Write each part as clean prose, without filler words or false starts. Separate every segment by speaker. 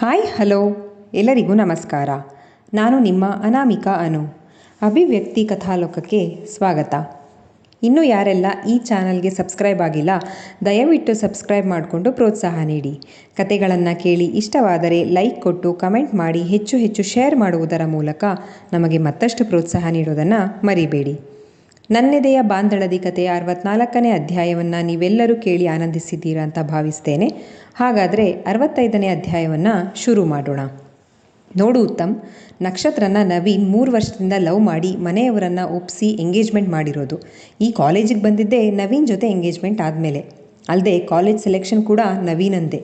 Speaker 1: Hi hello ಎಲ್ಲರಿಗೂ ನಮಸ್ಕಾರ. ನಾನು ನಿಮ್ಮ ಅನಾಮಿಕಾ ಅನು. ಅಭಿವ್ಯಕ್ತಿ ಕಥಾಲೋಕಕ್ಕೆ ಸ್ವಾಗತ. ಇನ್ನೂ ಯಾರೆಲ್ಲ ಈ ಚಾನಲ್ಗೆ ಸಬ್ಸ್ಕ್ರೈಬ್ ಆಗಿಲ್ಲ, ದಯವಿಟ್ಟು ಸಬ್ಸ್ಕ್ರೈಬ್ ಮಾಡಿಕೊಂಡು ಪ್ರೋತ್ಸಾಹ ನೀಡಿ. ಕತೆಗಳನ್ನು ಕೇಳಿ ಇಷ್ಟವಾದರೆ ಲೈಕ್ ಕೊಟ್ಟು ಕಮೆಂಟ್ ಮಾಡಿ ಹೆಚ್ಚು ಹೆಚ್ಚು ಶೇರ್ ಮಾಡುವುದರ ಮೂಲಕ ನಮಗೆ ಮತ್ತಷ್ಟು ಪ್ರೋತ್ಸಾಹ ನೀಡೋದನ್ನು ಮರಿಬೇಡಿ. ನನ್ನೆದೆಯ ಬಾಂಧಳದಿ ಕಥೆಯ 64ನೇ ಅಧ್ಯಾಯವನ್ನು ನೀವೆಲ್ಲರೂ ಕೇಳಿ ಆನಂದಿಸಿದ್ದೀರಾ ಅಂತ ಭಾವಿಸ್ತೇನೆ. ಹಾಗಾದರೆ 65ನೇ ಅಧ್ಯಾಯವನ್ನು ಶುರು ಮಾಡೋಣ. ನೋಡು ಉತ್ತಮ್, ನಕ್ಷತ್ರನ ನವೀನ್ 3 ವರ್ಷದಿಂದ ಲವ್ ಮಾಡಿ ಮನೆಯವರನ್ನು ಒಪ್ಪಿಸಿ ಎಂಗೇಜ್ಮೆಂಟ್ ಮಾಡಿರೋದು. ಈ ಕಾಲೇಜಿಗೆ ಬಂದಿದ್ದೇ ನವೀನ್ ಜೊತೆ ಎಂಗೇಜ್ಮೆಂಟ್ ಆದಮೇಲೆ. ಅಲ್ಲದೆ ಕಾಲೇಜ್ ಸೆಲೆಕ್ಷನ್ ಕೂಡ ನವೀನಂದೆ.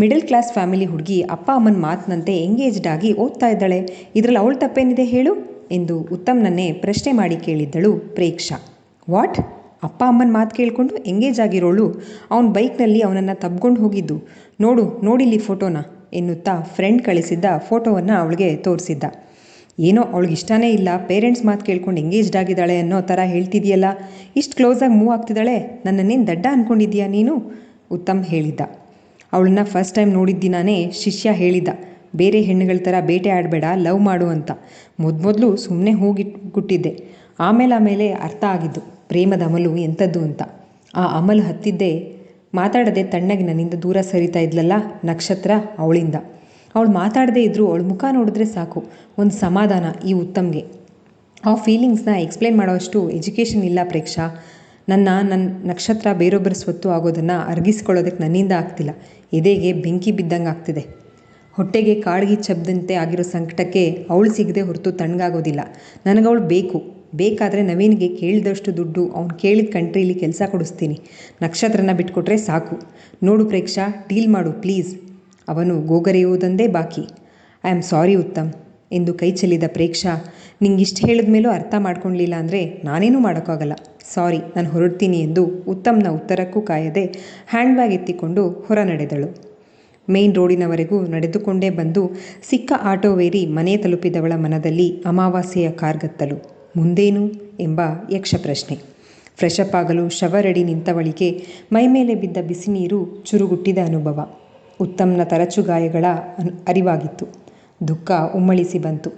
Speaker 1: ಮಿಡಲ್ ಕ್ಲಾಸ್ ಫ್ಯಾಮಿಲಿ ಹುಡುಗಿ ಅಪ್ಪ ಅಮ್ಮನ ಮಾತಿನಂತೆ ಎಂಗೇಜ್ಡ್ ಆಗಿ ಓದ್ತಾ ಇದ್ದಾಳೆ. ಇದರಲ್ಲಿ ಅವಳು ತಪ್ಪೇನಿದೆ ಹೇಳು ಎಂದು ಉತ್ತಮ್ನನ್ನೇ ಪ್ರಶ್ನೆ ಮಾಡಿ ಕೇಳಿದ್ದಳು ಪ್ರೇಕ್ಷಾ. ವಾಟ್? ಅಪ್ಪ ಅಮ್ಮನ ಮಾತು ಕೇಳಿಕೊಂಡು ಎಂಗೇಜ್ ಆಗಿರೋಳು ಅವನ ಬೈಕ್ನಲ್ಲಿ ಅವನನ್ನು ತಬ್ಕೊಂಡು ಹೋಗಿದ್ದು. ನೋಡಿಲ್ಲಿ ಫೋಟೋನ ಎನ್ನುತ್ತಾ ಫ್ರೆಂಡ್ ಕಳಿಸಿದ್ದ ಫೋಟೋವನ್ನು ಅವಳಿಗೆ ತೋರಿಸಿದ್ದ. ಏನೋ ಅವಳಿಗೆ ಇಷ್ಟನೇ ಇಲ್ಲ, ಪೇರೆಂಟ್ಸ್ ಮಾತು ಕೇಳ್ಕೊಂಡು ಎಂಗೇಜ್ಡ್ ಆಗಿದ್ದಾಳೆ ಅನ್ನೋ ಥರ ಹೇಳ್ತಿದೆಯಲ್ಲ. ಇಷ್ಟು ಕ್ಲೋಸಾಗಿ ಮೂವ್ ಆಗ್ತಿದ್ದಾಳೆ, ನನ್ನನ್ನೇನು ದಡ್ಡ ಅಂದ್ಕೊಂಡಿದ್ದೀಯಾ ನೀನು? ಉತ್ತಮ್ ಹೇಳಿದ್ದ. ಅವಳನ್ನ ಫಸ್ಟ್ ಟೈಮ್ ನೋಡಿದ್ದಿನಾನೇ ಶಿಷ್ಯ ಹೇಳಿದ್ದ, ಬೇರೆ ಹೆಣ್ಣುಗಳ ಥರ ಬೇಟೆ ಆಡಬೇಡ, ಲವ್ ಮಾಡು ಅಂತ. ಮೊದಲು ಸುಮ್ಮನೆ ಹೋಗಿಟ್ಬಿಟ್ಟಿದ್ದೆ. ಆಮೇಲೆ ಅರ್ಥ ಆಗಿದ್ದು ಪ್ರೇಮದ ಅಮಲು ಎಂಥದ್ದು ಅಂತ. ಆ ಅಮಲು ಹತ್ತಿದ್ದೇ ಮಾತಾಡದೆ ತಣ್ಣಗೆ ನನ್ನಿಂದ ದೂರ ಸರಿತಾ ಇದ್ಲಲ್ಲ ನಕ್ಷತ್ರ, ಅವಳಿಂದ. ಅವಳು ಮಾತಾಡದೇ ಇದ್ದರೂ ಅವಳ ಮುಖ ನೋಡಿದ್ರೆ ಸಾಕು, ಒಂದು ಸಮಾಧಾನ ಈ ಉತ್ತಮ್ಗೆ. ಆ ಫೀಲಿಂಗ್ಸ್ನ ಎಕ್ಸ್ಪ್ಲೇನ್ ಮಾಡೋಷ್ಟು ಎಜುಕೇಷನ್ ಇಲ್ಲ ಪ್ರೇಕ್ಷಾ. ನನ್ನ ನಕ್ಷತ್ರ ಬೇರೊಬ್ಬರ ಸ್ವತ್ತು ಆಗೋದನ್ನು ಅರ್ಗಿಸ್ಕೊಳ್ಳೋದಕ್ಕೆ ನನ್ನಿಂದ ಆಗ್ತಿಲ್ಲ. ಎದೆಗೆ ಬೆಂಕಿ ಬಿದ್ದಂಗೆ ಆಗ್ತಿದೆ. ಹೊಟ್ಟೆಗೆ ಕಾಡ್ಗಿ ಚಬ್ದಂತೆ ಆಗಿರೋ ಸಂಕಟಕ್ಕೆ ಅವಳು ಸಿಗದೆ ಹೊರತು ತಣ್ಣಗಾಗೋದಿಲ್ಲ. ನನಗವಳು ಬೇಕಾದರೆ ನವೀನ್ಗೆ ಕೇಳಿದಷ್ಟು ದುಡ್ಡು ಅವ್ನು ಕೇಳಿದ ಕಂಟ್ರೀಲಿ ಕೆಲಸ ಕೊಡಿಸ್ತೀನಿ. ನಕ್ಷತ್ರನ ಬಿಟ್ಕೊಟ್ರೆ ಸಾಕು. ನೋಡು ಪ್ರೇಕ್ಷಾ, ಡೀಲ್ ಮಾಡು ಪ್ಲೀಸ್. ಅವನು ಗೋಗರೆಯುವುದೊಂದೇ ಬಾಕಿ. ಐ ಆಮ್ ಸಾರಿ ಉತ್ತಮ್ ಎಂದು ಕೈ ಚೆಲ್ಲಿದ ಪ್ರೇಕ್ಷಾ. ನಿಂಗಿಷ್ಟು ಹೇಳಿದ ಮೇಲೂ ಅರ್ಥ ಮಾಡ್ಕೊಳ್ಲಿಲ್ಲ ಅಂದರೆ ನಾನೇನೂ ಮಾಡೋಕ್ಕಾಗಲ್ಲ. ಸಾರಿ, ನಾನು ಹೊರಡ್ತೀನಿ ಎಂದು ಉತ್ತಮ್ನ ಉತ್ತರಕ್ಕೂ ಕಾಯದೆ ಹ್ಯಾಂಡ್ ಬ್ಯಾಗ್ ಎತ್ತಿಕೊಂಡು ಹೊರ ನಡೆದಳು. ಮೇನ್ ರೋಡಿನವರೆಗೂ ನಡೆದುಕೊಂಡೇ ಬಂದು ಸಿಕ್ಕ ಆಟೋವೇರಿ ಮನೆ ತಲುಪಿದವಳ ಮನದಲ್ಲಿ ಅಮಾವಾಸ್ಯೆಯ ಕಾರ್ಗತ್ತಲು. ಮುಂದೇನು ಎಂಬ ಯಕ್ಷ ಪ್ರಶ್ನೆ. ಫ್ರೆಶಪ್ ಆಗಲು ಶವರ್ ಅಡಿ ನಿಂತವಳಿಗೆ ಮೈಮೇಲೆ ಬಿದ್ದ ಬಿಸಿ ನೀರು ಚುರುಗುಟ್ಟಿದ ಅನುಭವ. ಉತ್ತಮ್ನ ತರಚು ಗಾಯಗಳ ಅರಿವಾಗಿತ್ತು. ದುಃಖ ಉಮ್ಮಳಿಸಿ ಬಂತು.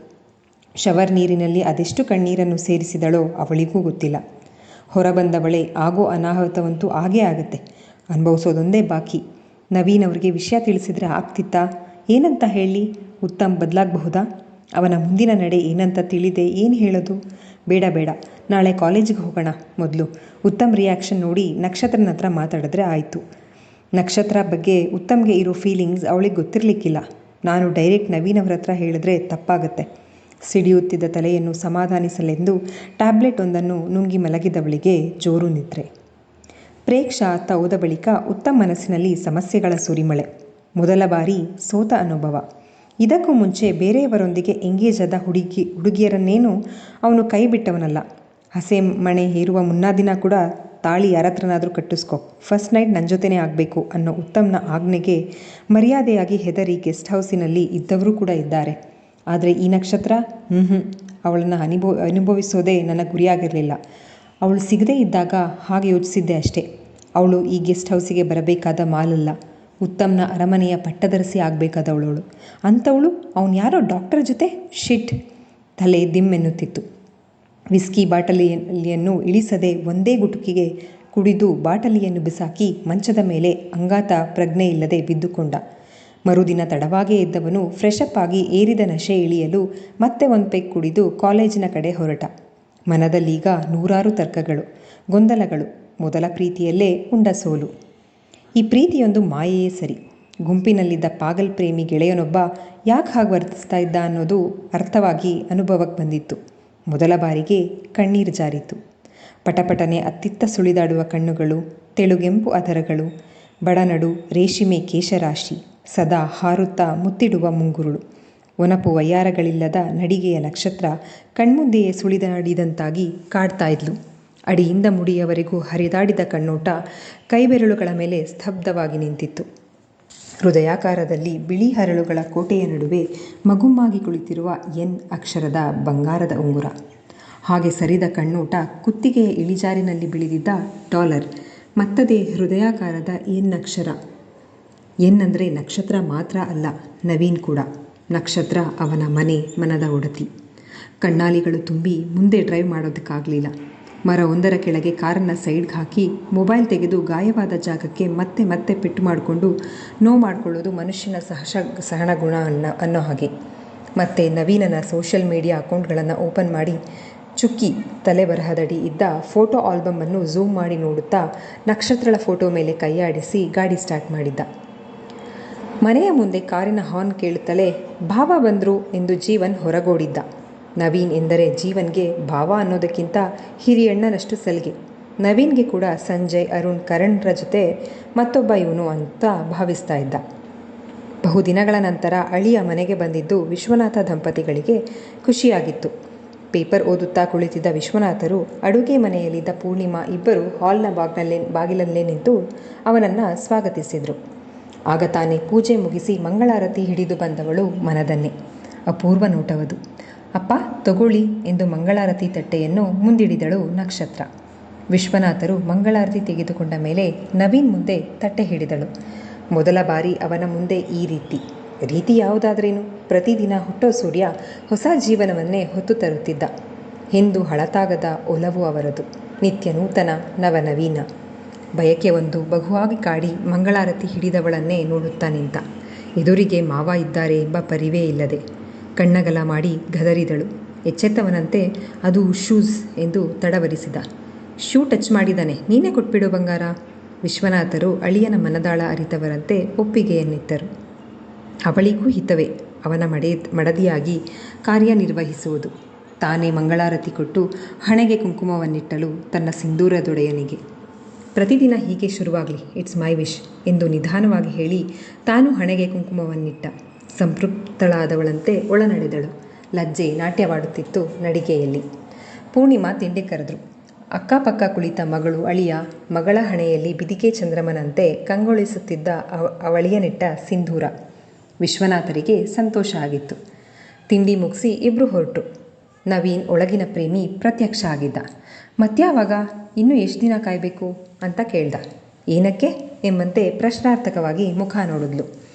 Speaker 1: ಶವರ್ ನೀರಿನಲ್ಲಿ ಅದೆಷ್ಟು ಕಣ್ಣೀರನ್ನು ಸೇರಿಸಿದಳೋ ಅವಳಿಗೂ ಗೊತ್ತಿಲ್ಲ. ಹೊರಬಂದವಳೆ ಆಗೋ ಅನಾಹುತವಂತೂ ಆಗೇ ಆಗುತ್ತೆ, ಅನುಭವಿಸೋದೊಂದೇ ಬಾಕಿ. ನವೀನ್ ಅವರಿಗೆ ವಿಷಯ ತಿಳಿಸಿದರೆ ಆಗ್ತಿತ್ತಾ? ಏನಂತ ಹೇಳಿ? ಉತ್ತಮ್ ಬದಲಾಗಬಹುದಾ? ಅವನ ಮುಂದಿನ ನಡೆ ಏನಂತ ತಿಳಿದೆ ಏನು ಹೇಳೋದು? ಬೇಡ, ನಾಳೆ ಕಾಲೇಜಿಗೆ ಹೋಗೋಣ. ಮೊದಲು ಉತ್ತಮ್ ರಿಯಾಕ್ಷನ್ ನೋಡಿ ನಕ್ಷತ್ರನ ಹತ್ರ ಮಾತಾಡಿದ್ರೆ ಆಯಿತು. ನಕ್ಷತ್ರ ಬಗ್ಗೆ ಉತ್ತಮ್ಗೆ ಇರೋ ಫೀಲಿಂಗ್ಸ್ ಅವಳಿಗೆ ಗೊತ್ತಿರಲಿಕ್ಕಿಲ್ಲ. ನಾನು ಡೈರೆಕ್ಟ್ ನವೀನ್ ಅವರ ಹತ್ರ ಹೇಳಿದ್ರೆ ತಪ್ಪಾಗತ್ತೆ. ಸಿಡಿಯುತ್ತಿದ್ದ ತಲೆಯನ್ನು ಸಮಾಧಾನಿಸಲೆಂದು ಟ್ಯಾಬ್ಲೆಟ್ ಒಂದನ್ನು ನುಂಗಿ ಮಲಗಿದವಳಿಗೆ ಜೋರು ನಿದ್ರೆ. ಪ್ರೇಕ್ಷಾ ಅತ್ತ ಹೋದ ಬಳಿಕ ಉತ್ತಮ್ ಮನಸ್ಸಿನಲ್ಲಿ ಸಮಸ್ಯೆಗಳ ಸುರಿಮಳೆ. ಮೊದಲ ಬಾರಿ ಸೋತ ಅನುಭವ. ಇದಕ್ಕೂ ಮುಂಚೆ ಬೇರೆಯವರೊಂದಿಗೆ ಎಂಗೇಜ್ ಆದ ಹುಡುಗಿಯರನ್ನೇನು ಅವನು ಕೈ ಬಿಟ್ಟವನಲ್ಲ. ಹಸೆ ಮಣೆ ಹೇರುವ ಮುನ್ನಾ ದಿನ ಕೂಡ ತಾಳಿ ಯಾರತ್ರನಾದರೂ ಕಟ್ಟಿಸ್ಕೊ, ಫಸ್ಟ್ ನೈಟ್ ನನ್ನ ಜೊತೆನೇ ಆಗಬೇಕು ಅನ್ನೋ ಉತ್ತಮ್ನ ಆಜ್ಞೆಗೆ ಮರ್ಯಾದೆಯಾಗಿ ಹೆದರಿ ಗೆಸ್ಟ್ ಹೌಸಿನಲ್ಲಿ ಇದ್ದವರು ಕೂಡ ಇದ್ದಾರೆ. ಆದರೆ ಈ ನಕ್ಷತ್ರ ಅವಳನ್ನು ಅನುಭವಿಸೋದೇ ನನ್ನ ಗುರಿಯಾಗಿರಲಿಲ್ಲ. ಅವಳು ಸಿಗದೇ ಇದ್ದಾಗ ಹಾಗೆ ಯೋಚಿಸಿದ್ದೆ ಅಷ್ಟೇ. ಅವಳು ಈ ಗೆಸ್ಟ್ ಹೌಸಿಗೆ ಬರಬೇಕಾದ ಮಾಲಲ್ಲ, ಉತ್ತಮ್ನ ಅರಮನೆಯ ಪಟ್ಟದರಸಿ ಆಗಬೇಕಾದವಳವಳು. ಅಂಥವಳು ಅವನು ಯಾರೋ ಡಾಕ್ಟರ್ ಜೊತೆ? ಶಿಟ್! ತಲೆ ದಿಮ್ಮೆನ್ನುತ್ತಿತ್ತು. ವಿಸ್ಕಿ ಬಾಟಲಿಯನ್ನು ಇಳಿಸದೆ ಒಂದೇ ಗುಟುಕಿಗೆ ಕುಡಿದು ಬಾಟಲಿಯನ್ನು ಬಿಸಾಕಿ ಮಂಚದ ಮೇಲೆ ಅಂಗಾತ ಪ್ರಜ್ಞೆ ಇಲ್ಲದೆ ಬಿದ್ದುಕೊಂಡ. ಮರುದಿನ ತಡವಾಗೇ ಎದ್ದವನು ಫ್ರೆಶಪ್ ಆಗಿ ಏರಿದ ನಶೆ ಇಳಿಯಲು ಮತ್ತೆ ಒಂದು ಪೆಗ್ ಕುಡಿದು ಕಾಲೇಜಿನ ಕಡೆ ಹೊರಟ. ಮನದಲ್ಲೀಗ ನೂರಾರು ತರ್ಕಗಳು, ಗೊಂದಲಗಳು. ಮೊದಲ ಪ್ರೀತಿಯಲ್ಲೇ ಉಂಡ ಸೋಲು. ಈ ಪ್ರೀತಿಯೊಂದು ಮಾಯೆಯೇ ಸರಿ. ಗುಂಪಿನಲ್ಲಿದ್ದ ಪಾಗಲ್ ಪ್ರೇಮಿ ಗೆಳೆಯನೊಬ್ಬ ಯಾಕೆ ಹಾಗೆ ವರ್ತಿಸ್ತಾ ಇದ್ದ ಅನ್ನೋದು ಅರ್ಥವಾಗಿ ಅನುಭವಕ್ಕೆ ಬಂದಿತ್ತು. ಮೊದಲ ಬಾರಿಗೆ ಕಣ್ಣೀರು ಜಾರಿತು. ಪಟಪಟನೆ ಅತ್ತಿತ್ತ ಸುಳಿದಾಡುವ ಕಣ್ಣುಗಳು, ತೆಳುಗೆಂಪು ಅದರಗಳು, ಬಡನಡು ರೇಷ್ಮೆ ಕೇಶರಾಶಿ, ಸದಾ ಹಾರುತ್ತಾ ಮುತ್ತಿಡುವ ಮುಂಗುರುಳು. ಒನಪು ವಯ್ಯಾರಗಳಿಲ್ಲದ ನಡಿಗೆಯ ನಕ್ಷತ್ರ ಕಣ್ಮುಂದೆಯೇ ಸುಳಿದಾಡಿದಂತಾಗಿ ಕಾಡ್ತಾ ಇದ್ಲು. ಅಡಿಯಿಂದ ಮುಡಿಯವರೆಗೂ ಹರಿದಾಡಿದ ಕಣ್ಣೋಟ ಕೈಬೆರಳುಗಳ ಮೇಲೆ ಸ್ತಬ್ಧವಾಗಿ ನಿಂತಿತ್ತು. ಹೃದಯಾಕಾರದಲ್ಲಿ ಬಿಳಿ ಹರಳುಗಳ ಕೋಟೆಯ ನಡುವೆ ಮಗುಮ್ಮಾಗಿ ಕುಳಿತಿರುವ ಎನ್ ಅಕ್ಷರದ ಬಂಗಾರದ ಉಂಗುರ. ಹಾಗೆ ಸರಿದ ಕಣ್ಣೋಟ ಕುತ್ತಿಗೆಯ ಇಳಿಜಾರಿನಲ್ಲಿ ಬಿಳಿದಿದ್ದ ಡಾಲರ್. ಮತ್ತದೇ ಹೃದಯಾಕಾರದ ಎನ್ ಅಕ್ಷರ. ಏನಂದರೆ ನಕ್ಷತ್ರ ಮಾತ್ರ ಅಲ್ಲ, ನವೀನ್ ಕೂಡ. ನಕ್ಷತ್ರ ಅವನ ಮನದ ಒಡತಿ. ಕಣ್ಣಾಲಿಗಳು ತುಂಬಿ ಮುಂದೆ ಡ್ರೈವ್ ಮಾಡೋದಕ್ಕಾಗಲಿಲ್ಲ. ಮರವೊಂದರ ಕೆಳಗೆ ಕಾರನ್ನು ಸೈಡ್ಗೆ ಹಾಕಿ ಮೊಬೈಲ್ ತೆಗೆದು ಗಾಯವಾದ ಜಾಗಕ್ಕೆ ಮತ್ತೆ ಮತ್ತೆ ಪೆಟ್ಟು ಮಾಡಿಕೊಂಡು ನೋವು ಮಾಡಿಕೊಳ್ಳೋದು ಮನುಷ್ಯನ ಸಹನ ಗುಣ ಅನ್ನೋ ಹಾಗೆ. ಮತ್ತು ನವೀನನ ಸೋಷಿಯಲ್ ಮೀಡಿಯಾ ಅಕೌಂಟ್ಗಳನ್ನು ಓಪನ್ ಮಾಡಿ ಚುಕ್ಕಿ ತಲೆ ಬರಹದಡಿ ಇದ್ದ ಫೋಟೋ ಆಲ್ಬಮನ್ನು ಝೂಮ್ ಮಾಡಿ ನೋಡುತ್ತಾ ನಕ್ಷತ್ರಳ ಫೋಟೋ ಮೇಲೆ ಕೈಯಾಡಿಸಿ ಗಾಡಿ ಸ್ಟಾರ್ಟ್ ಮಾಡಿದ್ದ. ಮನೆಯ ಮುಂದೆ ಕಾರಿನ ಹಾರ್ನ್ ಕೇಳುತ್ತಲೇ ಭಾವ ಬಂದರು ಎಂದು ಜೀವನ್ ಹೊರಗೋಡಿದ್ದ. ನವೀನ್ ಎಂದರೆ ಜೀವನ್ಗೆ ಭಾವ ಅನ್ನೋದಕ್ಕಿಂತ ಹಿರಿಯಣ್ಣನಷ್ಟು ಸಲಿಗೆ. ನವೀನ್ಗೆ ಕೂಡ ಸಂಜಯ್, ಅರುಣ್, ಕರಣ್ರ ಜೊತೆ ಮತ್ತೊಬ್ಬ ಇವನು ಅಂತ ಭಾವಿಸ್ತಾ ಇದ್ದ. ಬಹುದಿನಗಳ ನಂತರ ಅಳಿಯ ಮನೆಗೆ ಬಂದಿದ್ದು ವಿಶ್ವನಾಥ ದಂಪತಿಗಳಿಗೆ ಖುಷಿಯಾಗಿತ್ತು. ಪೇಪರ್ ಓದುತ್ತಾ ಕುಳಿತಿದ್ದ ವಿಶ್ವನಾಥರು ಅಡುಗೆ ಮನೆಯಲ್ಲಿದ್ದ ಪೂರ್ಣಿಮಾ ಇಬ್ಬರು ಹಾಲ್ನ ಬಾಗಿಲಲ್ಲೇ ನಿಂತು ಅವನನ್ನು ಸ್ವಾಗತಿಸಿದರು. ಆಗ ತಾನೇ ಪೂಜೆ ಮುಗಿಸಿ ಮಂಗಳಾರತಿ ಹಿಡಿದು ಬಂದವಳು ಮನದನ್ನೇ. ಅಪೂರ್ವ ನೋಟವದು. ಅಪ್ಪ ತಗೊಳ್ಳಿ ಎಂದು ಮಂಗಳಾರತಿ ತಟ್ಟೆಯನ್ನು ಮುಂದಿಡಿದಳು ನಕ್ಷತ್ರ. ವಿಶ್ವನಾಥರು ಮಂಗಳಾರತಿ ತೆಗೆದುಕೊಂಡ ಮೇಲೆ ನವೀನ್ ಮುಂದೆ ತಟ್ಟೆ ಹಿಡಿದಳು. ಮೊದಲ ಬಾರಿ ಅವನ ಮುಂದೆ ಈ ರೀತಿ ಯಾವುದಾದ್ರೇನು, ಪ್ರತಿದಿನ ಹುಟ್ಟೋ ಸೂರ್ಯ ಹೊಸ ಜೀವನವನ್ನೇ ಹೊತ್ತು ತರುತ್ತಿದ್ದ. ಎಂದು ಹಳತಾಗದ ಒಲವು ಅವರದು, ನಿತ್ಯ ನೂತನ ನವನವೀನ. ಬಯಕೆ ಒಂದು ಬಗುವಾಗಿ ಕಾಡಿ ಮಂಗಳಾರತಿ ಹಿಡಿದವಳನ್ನೇ ನೋಡುತ್ತಾ ನಿಂತ. ಎದುರಿಗೆ ಮಾವ ಇದ್ದಾರೆ ಎಂಬ ಪರಿವೇ ಇಲ್ಲದೆ ಕಣ್ಣಗಲ ಮಾಡಿ ಗದರಿದಳು. ಎಚ್ಚೆತ್ತವನಂತೆ ಅದು ಶೂಸ್ ಎಂದು ತಡವರಿಸಿದ. ಶೂ ಟಚ್ ಮಾಡಿದ್ದಾನೆ, ನೀನೇ ಕೊಟ್ಬಿಡು ಬಂಗಾರ. ವಿಶ್ವನಾಥರು ಅಳಿಯನ ಮನದಾಳ ಅರಿತವರಂತೆ ಒಪ್ಪಿಗೆಯನ್ನಿತ್ತರು. ಅವಳಿಗೂ ಹಿತವೇ ಅವನ ಮಡದಿಯಾಗಿ ಕಾರ್ಯನಿರ್ವಹಿಸುವುದು. ತಾನೇ ಮಂಗಳಾರತಿ ಕೊಟ್ಟು ಹಣೆಗೆ ಕುಂಕುಮವನ್ನಿಟ್ಟಳು ತನ್ನ ಸಿಂಧೂರದೊಡೆಯನಿಗೆ. ಪ್ರತಿದಿನ ಹೀಗೆ ಶುರುವಾಗಲಿ, ಇಟ್ಸ್ ಮೈ ವಿಶ್ ಎಂದು ನಿಧಾನವಾಗಿ ಹೇಳಿ ತಾನು ಹಣೆಗೆ ಕುಂಕುಮವನ್ನಿಟ್ಟ. ಸಂತೃಪ್ತಳಾದವಳಂತೆ ಒಳನಡೆದಳು. ಲಜ್ಜೆ ನಾಟ್ಯವಾಡುತ್ತಿತ್ತು ನಡಿಗೆಯಲ್ಲಿ. ಪೂರ್ಣಿಮಾ ತಿಂಡಿ ಕರೆದ್ರು. ಅಕ್ಕಪಕ್ಕ ಕುಳಿತ ಮಗಳು, ಅಳಿಯ, ಮಗಳ ಹಣೆಯಲ್ಲಿ ಬಿದಿಗೆ ಚಂದ್ರಮನಂತೆ ಕಂಗೊಳಿಸುತ್ತಿದ್ದ ಅವಳಿಯನಿಟ್ಟ ಸಿಂಧೂರ. ವಿಶ್ವನಾಥರಿಗೆ ಸಂತೋಷ ಆಗಿತ್ತು. ತಿಂಡಿ ಮುಗಿಸಿ ಇಬ್ಬರು ಹೊರಟು. ನವೀನ್ ಒಳಗಿನ ಪ್ರೇಮಿ ಪ್ರತ್ಯಕ್ಷ ಆಗಿದ್ದ. ಮತ್ಯಾವಾಗ, ಇನ್ನೂ ಎಷ್ಟು ದಿನ ಕಾಯಬೇಕು ಅಂತ ಕೇಳ್ದ. ಏನಕ್ಕೆ ಎಂಬಂತೆ ಪ್ರಶ್ನಾರ್ಥಕವಾಗಿ ಮುಖ ನೋಡಿದ್ಲು.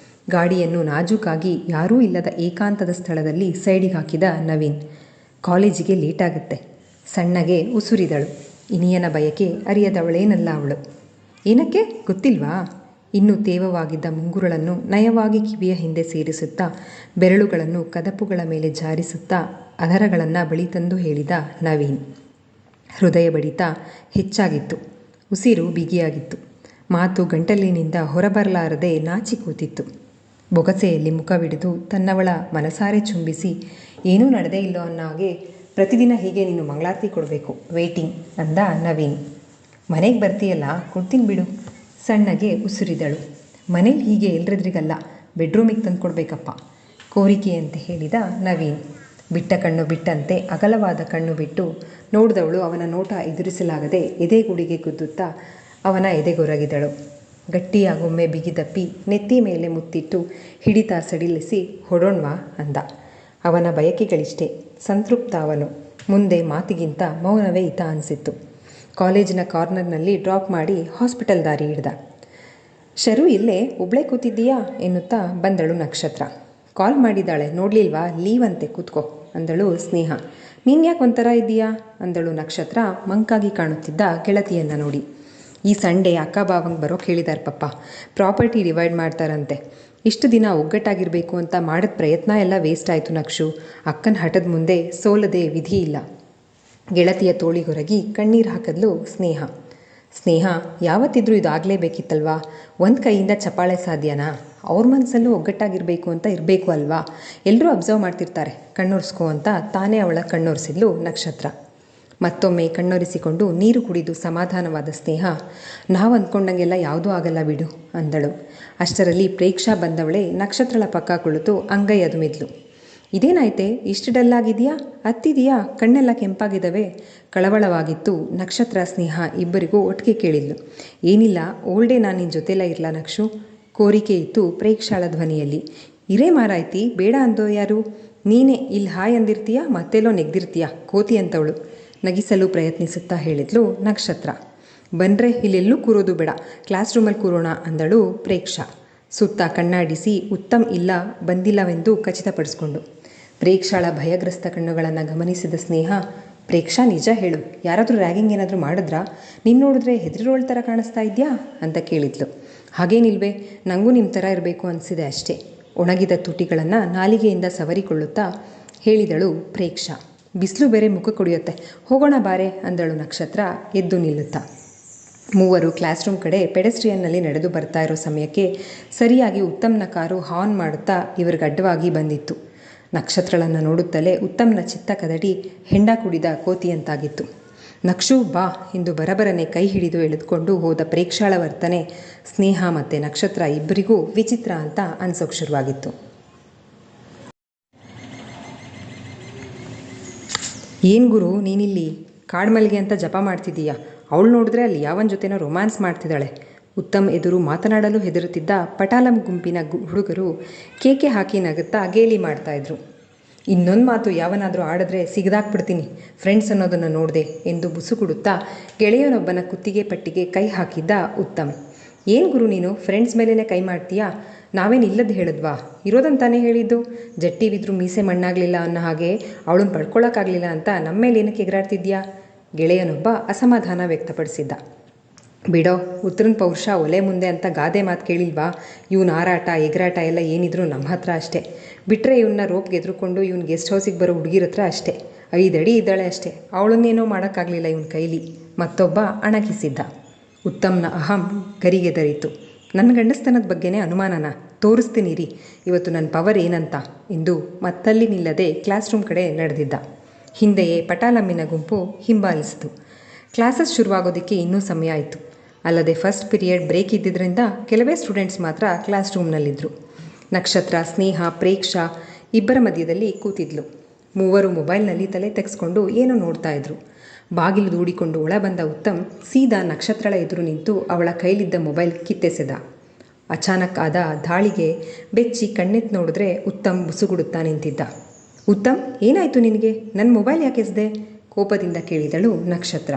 Speaker 1: ಗಾಡಿಯನ್ನು ನಾಜೂಕಾಗಿ ಯಾರೂ ಇಲ್ಲದ ಏಕಾಂತದ ಸ್ಥಳದಲ್ಲಿ ಸೈಡಿಗೆ ಹಾಕಿದ ನವೀನ್. ಕಾಲೇಜಿಗೆ ಲೇಟಾಗುತ್ತೆ. ಸಣ್ಣಗೆ ಉಸುರಿದಳು. ಇನಿಯನ ಬಯಕೆ ಅರಿಯದವಳೇನಲ್ಲ ಅವಳು. ಏನಕ್ಕೆ ಗೊತ್ತಿಲ್ವಾ? ಇನ್ನೂ ತೇವವಾಗಿದ್ದ ಮುಂಗುರುಳನ್ನು ನಯವಾಗಿ ಕಿವಿಯ ಹಿಂದೆ ಸೇರಿಸುತ್ತಾ ಬೆರಳುಗಳನ್ನು ಕದಪುಗಳ ಮೇಲೆ ಜಾರಿಸುತ್ತಾ ಅಧರಗಳನ್ನು ಬಳಿ ತಂದು ಹೇಳಿದ ನವೀನ್. ಹೃದಯ ಬಡಿತ ಹೆಚ್ಚಾಗಿತ್ತು. ಉಸಿರು ಬಿಗಿಯಾಗಿತ್ತು. ಮಾತು ಗಂಟಲಿನಿಂದ ಹೊರಬರಲಾರದೆ ನಾಚಿ ಕೂತಿತ್ತು. ಬೊಗಸೆಯಲ್ಲಿ ಮುಖವಿಡಿದು ತನ್ನವಳ ಮನಸಾರೆ ಚುಂಬಿಸಿ, ಏನೂ ನಡೆದೇ ಇಲ್ಲೋ ಅನ್ನೋ ಹಾಗೆ, ಪ್ರತಿದಿನ ಹೀಗೆ ನೀನು ಮಂಗಳಾರತಿ ಕೊಡಬೇಕು, ವೇಟಿಂಗ್ ಅಂದ ನವೀನ್. ಮನೆಗೆ ಬರ್ತೀಯಲ್ಲ, ಕೊಡ್ತೀನಿ ಬಿಡು. ಸಣ್ಣಗೆ ಉಸುರಿದಳು. ಮನೇಲಿ ಹೀಗೆ ಎಲ್ರೆದ್ರಿಗಲ್ಲ, ಬೆಡ್ರೂಮಿಗೆ ತಂದು ಕೊಡಬೇಕಪ್ಪ, ಕೋರಿಕೆಯಂತೆ ಹೇಳಿದ ನವೀನ್. ಬಿಟ್ಟ ಕಣ್ಣು ಬಿಟ್ಟಂತೆ ಅಗಲವಾದ ಕಣ್ಣು ಬಿಟ್ಟು ನೋಡಿದವಳು ಅವನ ನೋಟ ಎದುರಿಸಲಾಗದೆ ಎದೆಗೂಡಿಗೆ ಗುದ್ದುತ್ತಾ ಅವನ ಎದೆಗೊರಗಿದಳು. ಗಟ್ಟಿಯಾಗೊಮ್ಮೆ ಬಿಗಿದಪ್ಪಿ ನೆತ್ತಿ ಮೇಲೆ ಮುತ್ತಿಟ್ಟು ಹಿಡಿತ ಸಡಿಲಿಸಿ ಹೊಡೋಣ್ವಾ ಅಂದ. ಅವನ ಬಯಕೆಗಳಿಷ್ಟೇ. ಸಂತೃಪ್ತ ಅವನು. ಮುಂದೆ ಮಾತಿಗಿಂತ ಮೌನವೇ ಹಿತ ಅನಿಸಿತ್ತು. ಕಾಲೇಜಿನ ಕಾರ್ನರ್ನಲ್ಲಿ ಡ್ರಾಪ್ ಮಾಡಿ ಹಾಸ್ಪಿಟಲ್ ದಾರಿ ಹಿಡ್ದ. ಶರು ಇಲ್ಲೇ ಒಬ್ಳೇ ಕೂತಿದ್ದೀಯಾ ಎನ್ನುತ್ತಾ ಬಂದಳು ನಕ್ಷತ್ರ. ಕಾಲ್ ಮಾಡಿದ್ದಾಳೆ, ನೋಡಲಿಲ್ವಾ? ಲೀವ್ ಅಂತೆ, ಕೂತ್ಕೋ ಅಂದಳು ಸ್ನೇಹ. ನೀನು ಯಾಕೆ ಒಂಥರ ಇದ್ದೀಯಾ ಅಂದಳು ನಕ್ಷತ್ರ ಮಂಕಾಗಿ ಕಾಣುತ್ತಿದ್ದ ಗೆಳತಿಯನ್ನು ನೋಡಿ. ಈ ಸಂಡೇ ಅಕ್ಕ ಬಾವಂಗೆ ಬರೋಕ್ಕೆ ಹೇಳಿದ್ದಾರೆ ಪಪ್ಪ. ಪ್ರಾಪರ್ಟಿ ಡಿವೈಡ್ ಮಾಡ್ತಾರಂತೆ. ಇಷ್ಟು ದಿನ ಒಗ್ಗಟ್ಟಾಗಿರಬೇಕು ಅಂತ ಮಾಡಿದ ಪ್ರಯತ್ನ ಎಲ್ಲ ವೇಸ್ಟ್ ಆಯಿತು ನಕ್ಷು. ಅಕ್ಕನ ಹಠದ ಮುಂದೆ ಸೋಲದೆ ವಿಧಿ ಇಲ್ಲ. ಗೆಳತಿಯ ತೋಳಿಗೊರಗಿ ಕಣ್ಣೀರು ಹಾಕಿದ್ಲು ಸ್ನೇಹ. ಸ್ನೇಹ, ಯಾವತ್ತಿದ್ರೂ ಇದು ಆಗಲೇಬೇಕಿತ್ತಲ್ವಾ? ಒಂದು ಕೈಯಿಂದ ಚಪ್ಪಾಳೆ ಸಾಧ್ಯನಾ? ಅವ್ರ ಮನಸ್ಸಲ್ಲೂ ಒಗ್ಗಟ್ಟಾಗಿರಬೇಕು ಅಂತ ಇರಬೇಕು ಅಲ್ವಾ? ಎಲ್ಲರೂ ಅಬ್ಸರ್ವ್ ಮಾಡ್ತಿರ್ತಾರೆ, ಕಣ್ಣೊರೆಸ್ಕೋ ಅಂತ ತಾನೇ ಅವಳ ಕಣ್ಣೊರೆಸಿದ್ಲು ನಕ್ಷತ್ರ. ಮತ್ತೊಮ್ಮೆ ಕಣ್ಣೊರೆಸಿಕೊಂಡು ನೀರು ಕುಡಿದು ಸಮಾಧಾನವಾದ ಸ್ನೇಹ, ನಾವು ಅಂದ್ಕೊಂಡಂಗೆಲ್ಲ ಯಾವುದೂ ಆಗಲ್ಲ ಬಿಡು ಅಂದಳು. ಅಷ್ಟರಲ್ಲಿ ಪ್ರೇಕ್ಷಾ ಬಂದವಳೇ ನಕ್ಷತ್ರಳ ಪಕ್ಕ ಕುಳಿತು ಅಂಗೈ ಅದುಮಿದ್ಲು. ಇದೇನಾಯ್ತೆ, ಇಷ್ಟು ಡಲ್ಲಾಗಿದೆಯಾ? ಹತ್ತಿದೆಯಾ? ಕಣ್ಣೆಲ್ಲ ಕೆಂಪಾಗಿದ್ದಾವೆ. ಕಳವಳವಾಗಿತ್ತು. ನಕ್ಷತ್ರ ಸ್ನೇಹ ಇಬ್ಬರಿಗೂ ಒಟ್ಟಿಗೆ ಕೇಳಿದ್ಲು. ಏನಿಲ್ಲ, ಓಲ್ಡೇ ನಾನು ನಿನ್ನ ಜೊತೆಲ್ಲ ಇರಲ್ಲ ನಕ್ಷು. ಕೋರಿಕೆ ಇತ್ತು ಪ್ರೇಕ್ಷಾಳ ಧ್ವನಿಯಲ್ಲಿ. ಇರೇ ಮಾರಾಯ್ತಿ, ಬೇಡ ಅಂದೋ ಯಾರು? ನೀನೇ ಇಲ್ಲಿ ಹಾಯ್ ಅಂದಿರ್ತೀಯಾ, ಮತ್ತೆಲ್ಲೋ ನೆಗ್ದಿರ್ತೀಯಾ, ಕೋತಿ ಅಂತವಳು ನಗಿಸಲು ಪ್ರಯತ್ನಿಸುತ್ತಾ ಹೇಳಿದ್ಲು ನಕ್ಷತ್ರ. ಬಂದರೆ ಇಲ್ಲೆಲ್ಲೂ ಕೂರೋದು ಬೇಡ, ಕ್ಲಾಸ್ ರೂಮಲ್ಲಿ ಕೂರೋಣ ಅಂದಳು ಪ್ರೇಕ್ಷಾ. ಸುತ್ತ ಕಣ್ಣಾಡಿಸಿ ಉತ್ತಮ್ ಇಲ್ಲ ಬಂದಿಲ್ಲವೆಂದು ಖಚಿತಪಡಿಸಿಕೊಂಡು ಪ್ರೇಕ್ಷಾಳ ಭಯಗ್ರಸ್ತ ಕಣ್ಣುಗಳನ್ನು ಗಮನಿಸಿದ ಸ್ನೇಹ, ಪ್ರೇಕ್ಷಾ ನಿಜ ಹೇಳು, ಯಾರಾದರೂ ರ್ಯಾಗಿಂಗ್ ಏನಾದರೂ ಮಾಡಿದ್ರಾ? ನೀನು ನೋಡಿದ್ರೆ ಹೆದರಿರೋಳ್ ಥರ ಕಾಣಿಸ್ತಾ ಇದೆಯಾ ಅಂತ ಕೇಳಿದ್ಲು. ಹಾಗೇನಿಲ್ವೇ, ನನಗೂ ನಿಮ್ಮ ಥರ ಇರಬೇಕು ಅನಿಸಿದೆ ಅಷ್ಟೇ, ಒಣಗಿದ ತುಟಿಗಳನ್ನು ನಾಲಿಗೆಯಿಂದ ಸವರಿಕೊಳ್ಳುತ್ತಾ ಹೇಳಿದಳು ಪ್ರೇಕ್ಷಾ. ಬಿಸಿಲು ಬೇರೆ ಮುಖ ಕುಡಿಯುತ್ತೆ, ಹೋಗೋಣ ಬಾರೆ ಅಂದಳು ನಕ್ಷತ್ರ ಎದ್ದು ನಿಲ್ಲುತ್ತಾ. ಮೂವರು ಕ್ಲಾಸ್ ರೂಮ್ ಕಡೆ ಪೆಡೆಸ್ಟ್ರಿಯನ್ನಲ್ಲಿ ನಡೆದು ಬರ್ತಾ ಇರೋ ಸಮಯಕ್ಕೆ ಸರಿಯಾಗಿ ಉತ್ತಮ್ನ ಕಾರು ಹಾರ್ನ್ ಮಾಡುತ್ತಾ ಇವರಿಗೆ ಅಡ್ಡವಾಗಿ ಬಂದಿತ್ತು. ನಕ್ಷತ್ರಳನ್ನು ನೋಡುತ್ತಲೇ ಉತ್ತಮ್ನ ಚಿತ್ತ ಕದಡಿ ಹೆಂಡ ಕುಡಿದ ಕೋತಿಯಂತಾಗಿತ್ತು. ನಕ್ಷು ಬಾ ಎಂದು ಬರಬರನೆ ಕೈ ಹಿಡಿದು ಎಳೆದುಕೊಂಡು ಹೋದ ಪ್ರೇಕ್ಷಾಳ ವರ್ತನೆ ಸ್ನೇಹ ಮತ್ತು ನಕ್ಷತ್ರ ಇಬ್ಬರಿಗೂ ವಿಚಿತ್ರ ಅಂತ ಅನ್ಸೋಕೆ ಶುರುವಾಗಿತ್ತು. ಏನು ಗುರು, ನೀನಿಲ್ಲಿ ಕಾಡ್ಮಲ್ಗೆ ಅಂತ ಜಪ ಮಾಡ್ತಿದ್ದೀಯಾ? ಅವಳು ನೋಡಿದ್ರೆ ಅಲ್ಲಿ ಯಾವನ ಜೊತೆನೋ ರೊಮ್ಯಾನ್ಸ್ ಮಾಡ್ತಿದ್ದಾಳೆ. ಉತ್ತಮ್ ಎದುರು ಮಾತನಾಡಲು ಹೆದರುತ್ತಿದ್ದ ಪಟಾಲಂ ಗುಂಪಿನ ಹುಡುಗರು ಕೇಕೆ ಹಾಕಿ ನಗುತ್ತಾ ಗೇಲಿ ಮಾಡ್ತಾಯಿದ್ರು. ಇನ್ನೊಂದು ಮಾತು ಯಾವನಾದರೂ ಆಡಿದ್ರೆ ಸಿಗದಾಕ್ಬಿಡ್ತೀನಿ, ಫ್ರೆಂಡ್ಸ್ ಅನ್ನೋದನ್ನು ನೋಡಿದೆ ಎಂದು ಬುಸುಗುಡುತ್ತಾ ಗೆಳೆಯನೊಬ್ಬನ ಕುತ್ತಿಗೆ ಪಟ್ಟಿಗೆ ಕೈ ಹಾಕಿದ್ದ ಉತ್ತಮ್. ಏನು ಗುರು ನೀನು ಫ್ರೆಂಡ್ಸ್ ಮೇಲೇ ಕೈ ಮಾಡ್ತೀಯಾ? ನಾವೇನು ಇಲ್ಲದ್ದು ಹೇಳಿದ್ವಾ? ಇರೋದಂತಾನೇ ಹೇಳಿದ್ದು. ಜಟ್ಟಿ ಬಿದ್ದರೂ ಮೀಸೆ ಮಣ್ಣಾಗಲಿಲ್ಲ ಅನ್ನೋ ಹಾಗೆ ಅವಳನ್ನು ಪಡ್ಕೊಳ್ಳೋಕ್ಕಾಗಲಿಲ್ಲ ಅಂತ ನಮ್ಮ ಮೇಲೆ ಏನಕ್ಕೆ ಎಗರಾಡ್ತಿದ್ಯಾ? ಗೆಳೆಯನೊಬ್ಬ ಅಸಮಾಧಾನ ವ್ಯಕ್ತಪಡಿಸಿದ್ದ. ಬಿಡೋ, ಉತ್ತರನ ಪೌರುಷ ಒಲೆ ಮುಂದೆ ಅಂತ ಗಾದೆ ಮಾತು ಕೇಳಿಲ್ವಾ? ಇವನು ಹಾರಾಟ ಎಗರಾಟ ಎಲ್ಲ ಏನಿದ್ರು ನಮ್ಮ ಹತ್ರ ಅಷ್ಟೇ. ಬಿಟ್ಟರೆ ಇವನ್ನ ರೋಪ್ಗೆ ಎದುರುಕೊಂಡು ಇವನು ಗೆಸ್ಟ್ ಹೌಸಿಗೆ ಬರೋ ಹುಡುಗಿರ ಹತ್ರ ಅಷ್ಟೇ. 5 ಅಡಿ ಇದ್ದಾಳೆ ಅಷ್ಟೇ, ಅವಳನ್ನೇನೋ ಮಾಡೋಕ್ಕಾಗಲಿಲ್ಲ ಇವನ ಕೈಲಿ, ಮತ್ತೊಬ್ಬ ಅಣಕಿಸಿದ್ದ. ಉತ್ತಮ್ನ ಅಹಂ ಗರಿಗೆದರಿತು. ನನ್ನ ಗಂಡಸ್ತನದ ಬಗ್ಗೆನೇ ಅನುಮಾನನ? ತೋರಿಸ್ತೀನಿ ರೀ ಇವತ್ತು ನನ್ನ ಪವರ್ ಏನಂತ ಎಂದು ಮತ್ತಲ್ಲಿ ನಿಲ್ಲದೆ ಕ್ಲಾಸ್ ರೂಮ್ ಕಡೆ ನಡೆದಿದ್ದ. ಹಿಂದೆಯೇ ಪಟಾಲಮ್ಮಿನ ಗುಂಪು ಹಿಂಬಾಲಿಸಿತು. ಕ್ಲಾಸಸ್ ಶುರುವಾಗೋದಕ್ಕೆ ಇನ್ನೂ ಸಮಯ ಆಯಿತು. ಅಲ್ಲದೆ ಫಸ್ಟ್ ಪೀರಿಯಡ್ ಬ್ರೇಕ್ ಇದ್ದಿದ್ದರಿಂದ ಕೆಲವೇ ಸ್ಟೂಡೆಂಟ್ಸ್ ಮಾತ್ರ ಕ್ಲಾಸ್ ರೂಮ್ನಲ್ಲಿದ್ದರು. ನಕ್ಷತ್ರ, ಸ್ನೇಹ, ಪ್ರೇಕ್ಷಾ ಇಬ್ಬರ ಮಧ್ಯದಲ್ಲಿ ಕೂತಿದ್ಲು. ಮೂವರು ಮೊಬೈಲ್ನಲ್ಲಿ ತಲೆ ತೆಗೆಸ್ಕೊಂಡು ಏನೋ ನೋಡ್ತಾ ಇದ್ರು. ಬಾಗಿಲು ದೂಡಿಕೊಂಡು ಒಳ ಬಂದ ಉತ್ತಮ್ ಸೀದಾ ನಕ್ಷತ್ರಳ ಎದುರು ನಿಂತು ಅವಳ ಕೈಲಿದ್ದ ಮೊಬೈಲ್ ಕಿತ್ತೆಸೆದ. ಅಚಾನಕ್ ಆದ ದಾಳಿಗೆ ಬೆಚ್ಚಿ ಕಣ್ಣೆತ್ತು ನೋಡಿದ್ರೆ ಉತ್ತಮ್ ಬುಸುಗುಡುತ್ತಾ ನಿಂತಿದ್ದ. ಉತ್ತಮ್, ಏನಾಯಿತು ನಿನಗೆ? ನನ್ನ ಮೊಬೈಲ್ ಯಾಕೆ ಎಸೆದೆ? ಕೋಪದಿಂದ ಕೇಳಿದಳು ನಕ್ಷತ್ರ.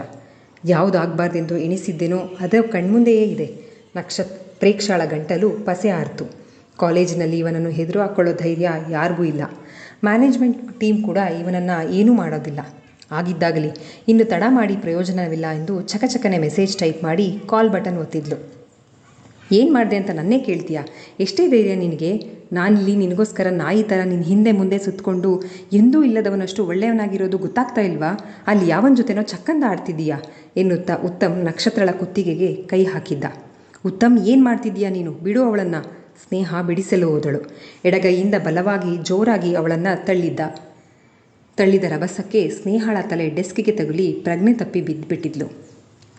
Speaker 1: ಯಾವುದು ಆಗಬಾರ್ದೆಂದು ಎಣಿಸಿದ್ದೇನೋ ಅದು ಕಣ್ಮುಂದೆಯೇ ಇದೆ. ಪ್ರೇಕ್ಷಾಳ ಗಂಟಲು ಪಸೆ ಆರ್ತು. ಕಾಲೇಜಿನಲ್ಲಿ ಇವನನ್ನು ಹೆದರು ಹಾಕ್ಕೊಳ್ಳೋ ಧೈರ್ಯ ಯಾರಿಗೂ ಇಲ್ಲ. ಮ್ಯಾನೇಜ್ಮೆಂಟ್ ಟೀಮ್ ಕೂಡ ಇವನನ್ನು ಏನೂ ಮಾಡೋದಿಲ್ಲ. ಆಗಿದ್ದಾಗಲಿ, ಇನ್ನು ತಡ ಮಾಡಿ ಪ್ರಯೋಜನವಿಲ್ಲ ಎಂದು ಚಕಚಕನೆ ಮೆಸೇಜ್ ಟೈಪ್ ಮಾಡಿ ಕಾಲ್ ಬಟನ್ ಒತ್ತಿದ್ಲು. ಏನು ಮಾಡಿದೆ ಅಂತ ನನ್ನೇ ಕೇಳ್ತೀಯಾ? ಎಷ್ಟೇ ಧೈರ್ಯ ನಿನಗೆ? ನಾನಿಲ್ಲಿ ನಿನಗೋಸ್ಕರ ನಾಯಿ ಥರ ನಿನ್ನ ಹಿಂದೆ ಮುಂದೆ ಸುತ್ತಕೊಂಡು ಎಂದೂ ಇಲ್ಲದವನಷ್ಟು ಒಳ್ಳೆಯವನಾಗಿರೋದು ಗೊತ್ತಾಗ್ತಾ ಇಲ್ವಾ? ಅಲ್ಲಿ ಯಾವನ ಜೊತೆನೋ ಚಕ್ಕಂದ ಆಡ್ತಿದ್ದೀಯಾ ಎನ್ನುತ್ತಾ ಉತ್ತಮ್ ನಕ್ಷತ್ರಳ ಕುತ್ತಿಗೆಗೆ ಕೈ ಹಾಕಿದ್ದ. ಉತ್ತಮ್, ಏನು ಮಾಡ್ತಿದ್ದೀಯಾ ನೀನು? ಬಿಡು ಅವಳನ್ನು. ಸ್ನೇಹ ಬಿಡಿಸಲು ಹೋದಳು. ಎಡಗೈಯಿಂದ ಬಲವಾಗಿ ಜೋರಾಗಿ ಅವಳನ್ನು ತಳ್ಳಿದ ರಭಸಕ್ಕೆ ಸ್ನೇಹಳ ತಲೆ ಡೆಸ್ಕಿಗೆ ತಗುಲಿ ಪ್ರಜ್ಞೆ ತಪ್ಪಿ ಬಿದ್ದುಬಿಟ್ಟಿದ್ಲು.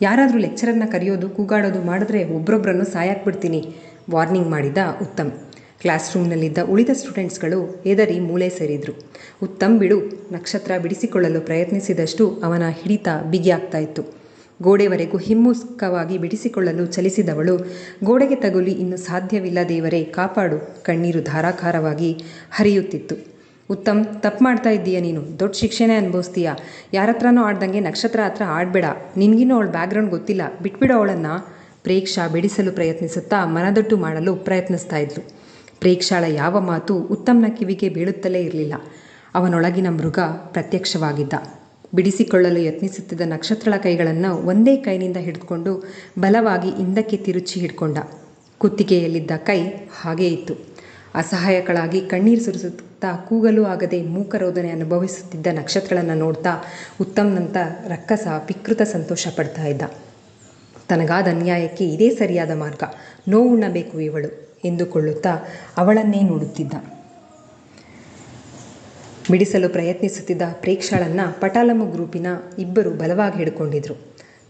Speaker 1: ಯಾರಾದರೂ ಲೆಕ್ಚರರ್ನ ಕರೆಯೋದು ಕೂಗಾಡೋದು ಮಾಡಿದ್ರೆ ಒಬ್ಬರೊಬ್ಬರನ್ನು ಸಾಯಾಕ್ಬಿಡ್ತೀನಿ ವಾರ್ನಿಂಗ್ ಮಾಡಿದ ಉತ್ತಮ್. ಕ್ಲಾಸ್ ರೂಮ್ನಲ್ಲಿದ್ದ ಉಳಿದ ಸ್ಟೂಡೆಂಟ್ಸ್ಗಳು ಹೆದರಿ ಮೂಲೆ ಸೇರಿದ್ರು. ಉತ್ತಮ್ ಬಿಡು. ನಕ್ಷತ್ರ ಬಿಡಿಸಿಕೊಳ್ಳಲು ಪ್ರಯತ್ನಿಸಿದಷ್ಟು ಅವನ ಹಿಡಿತ ಬಿಗಿಯಾಗ್ತಾ ಇತ್ತು. ಗೋಡೆವರೆಗೂ ಹಿಮ್ಮುಖವಾಗಿ ಬಿಡಿಸಿಕೊಳ್ಳಲು ಚಲಿಸಿದವಳು ಗೋಡೆಗೆ ತಗುಲಿ ಇನ್ನು ಸಾಧ್ಯವಿಲ್ಲ ದೇವರೇ ಕಾಪಾಡು, ಕಣ್ಣೀರು ಧಾರಾಕಾರವಾಗಿ ಹರಿಯುತ್ತಿತ್ತು. ಉತ್ತಮ್, ತಪ್ಪು ಮಾಡ್ತಾ ಇದ್ದೀಯ ನೀನು. ದೊಡ್ಡ ಶಿಕ್ಷೆನೇ ಅನುಭವಿಸ್ತೀಯಾ? ಯಾರ ಹತ್ರನೂ ಆಡ್ದಂಗೆ ನಕ್ಷತ್ರ ಹತ್ರ ಆಡಬೇಡ. ನಿನಗಿನ್ನೂ ಅವಳ ಬ್ಯಾಕ್ಗ್ರೌಂಡ್ ಗೊತ್ತಿಲ್ಲ, ಬಿಟ್ಬಿಡೋ ಅವಳನ್ನು. ಪ್ರೇಕ್ಷಾ ಬಿಡಿಸಲು ಪ್ರಯತ್ನಿಸುತ್ತಾ ಮನದಟ್ಟು ಮಾಡಲು ಪ್ರಯತ್ನಿಸ್ತಾ ಇದ್ಲು. ಪ್ರೇಕ್ಷಾಳ ಯಾವ ಮಾತು ಉತ್ತಮ್ನ ಕಿವಿಗೆ ಬೀಳುತ್ತಲೇ ಇರಲಿಲ್ಲ. ಅವನೊಳಗಿನ ಮೃಗ ಪ್ರತ್ಯಕ್ಷವಾಗಿದ್ದ. ಬಿಡಿಸಿಕೊಳ್ಳಲು ಯತ್ನಿಸುತ್ತಿದ್ದ ನಕ್ಷತ್ರಳ ಕೈಗಳನ್ನು ಒಂದೇ ಕೈನಿಂದ ಹಿಡಿದುಕೊಂಡು ಬಲವಾಗಿ ಹಿಂದಕ್ಕೆ ತಿರುಚಿ ಹಿಡ್ಕೊಂಡ. ಕುತ್ತಿಗೆಯಲ್ಲಿದ್ದ ಕೈ ಹಾಗೇ ಇತ್ತು. ಅಸಹಾಯಕಳಾಗಿ ಕಣ್ಣೀರು ಸುರಿಸುತ್ತಾ ಕೂಗಲು ಆಗದೆ ಮೂಕರೋಧನೆ ಅನುಭವಿಸುತ್ತಿದ್ದ ನಕ್ಷತ್ರಳನ್ನು ನೋಡ್ತಾ ಉತ್ತಮ್ನಂತ ರಕ್ಕಸ ವಿಕೃತ ಸಂತೋಷ ಪಡ್ತಾ ಇದ್ದ. ತನಗಾದ ಅನ್ಯಾಯಕ್ಕೆ ಇದೇ ಸರಿಯಾದ ಮಾರ್ಗ, ನೋವುಣ್ಣಬೇಕು ಇವಳು ಎಂದುಕೊಳ್ಳುತ್ತಾ ಅವಳನ್ನೇ ನೋಡುತ್ತಿದ್ದ. ಬಿಡಿಸಲು ಪ್ರಯತ್ನಿಸುತ್ತಿದ್ದ ಪ್ರೇಕ್ಷಾಳನ್ನು ಪಟಾಲಮು ಗ್ರೂಪಿನ ಇಬ್ಬರು ಬಲವಾಗಿ ಹಿಡ್ಕೊಂಡಿದ್ರು.